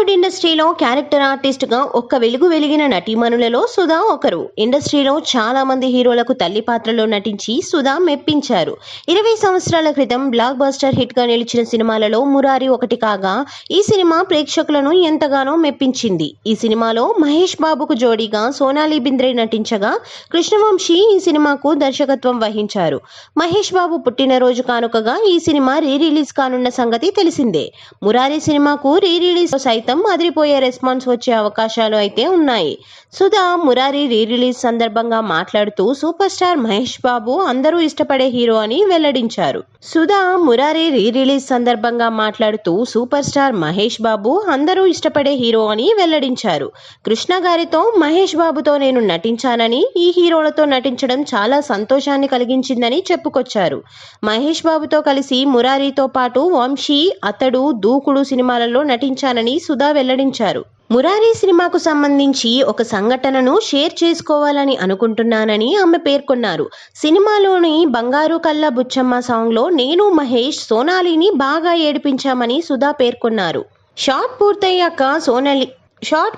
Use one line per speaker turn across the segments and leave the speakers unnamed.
టాలీవుడ్ ఇండస్ట్రీలో character artist గా ఒక్క వెలుగు వెలిగిన నటీమణులలో సుధా ఒకరు. ఇండస్ట్రీలో చాలా మంది హీరోలకు తల్లి పాత్రలో నటించి సుధా మెప్పించారు. 20 సంవత్సరాల క్రితం బ్లాక్ బస్టర్ హిట్ గా నిలిచిన సినిమాలలో మురారి ఒకటి కాగా, ఈ సినిమా ప్రేక్షకులను ఎంతగానో మెప్పించింది. ఈ సినిమాలో మహేష్ బాబుకు జోడీగా సోనాలి బింద్రే నటించగా, కృష్ణవంశీ ఈ సినిమాకు దర్శకత్వం వహించారు. మహేష్ బాబు పుట్టినరోజు కానుకగా ఈ సినిమా రీ రిలీజ్ కానున్న సంగతి తెలిసిందే. మురారి సినిమాకు రీ రిలీజ్ సైతం అదిరిపోయే రెస్పాన్స్ వచ్చే అవకాశాలు అయితే ఉన్నాయి. సుధా మురారి రీ రిలీజ్ సందర్భంగా మాట్లాడుతూ సూపర్ స్టార్ మహేష్ బాబు అందరూ ఇష్టపడే హీరో అని వెల్లడించారు. సుధా మురారి రీ రిలీజ్ సందర్భంగా మాట్లాడుతూ సూపర్ స్టార్ మహేష్ బాబు అందరూ ఇష్టపడే హీరో అని వెల్లడించారు. కృష్ణ గారితో మహేష్ బాబుతో నేను నటించానని, ఈ హీరోలతో నటించడం చాలా సంతోషాన్ని కలిగించిందని చెప్పుకొచ్చారు. మహేష్ బాబుతో కలిసి మురారితో పాటు వంశీ, అతడు, దూకుడు సినిమాలలో నటించానని సుధా వెల్లడించారు. మురారి సినిమాకు సంబంధించి ఒక సంఘటనను షేర్ చేసుకోవాలని అనుకుంటున్నానని ఆమె పేర్కొన్నారు. సినిమాలోని బంగారు కళ్ళ బుచ్చమ్మ సాంగ్లో నేను, మహేష్, సోనాలిని బాగా ఏడిపించామని సుధా పేర్కొన్నారు. షాట్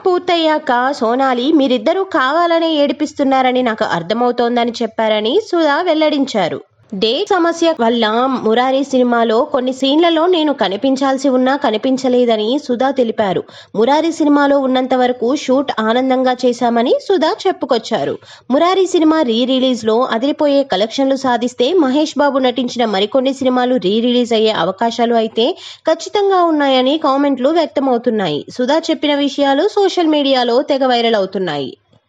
పూర్తయ్యాక సోనాలి మీరిద్దరూ కావాలనే ఏడిపిస్తున్నారని నాకు అర్థమవుతోందని చెప్పారని సుధా వెల్లడించారు. డేట్ సమస్య వల్ల మురారి సినిమాలో కొన్ని సీన్లలో నేను కనిపించాల్సి ఉన్నా కనిపించలేదని సుధా తెలిపారు. మురారి సినిమాలో ఉన్నంత వరకు షూట్ ఆనందంగా చేశామని సుధా చెప్పుకొచ్చారు. మురారి సినిమా రీ రిలీజ్ లో అదిరిపోయే కలెక్షన్లు సాధిస్తే మహేష్ బాబు నటించిన మరికొన్ని సినిమాలు రీ రిలీజ్ అయ్యే అవకాశాలు అయితే ఖచ్చితంగా ఉన్నాయని కామెంట్లు వ్యక్తమవుతున్నాయి. సుధా చెప్పిన విషయాలు సోషల్ మీడియాలో తెగ వైరల్ అవుతున్నాయి.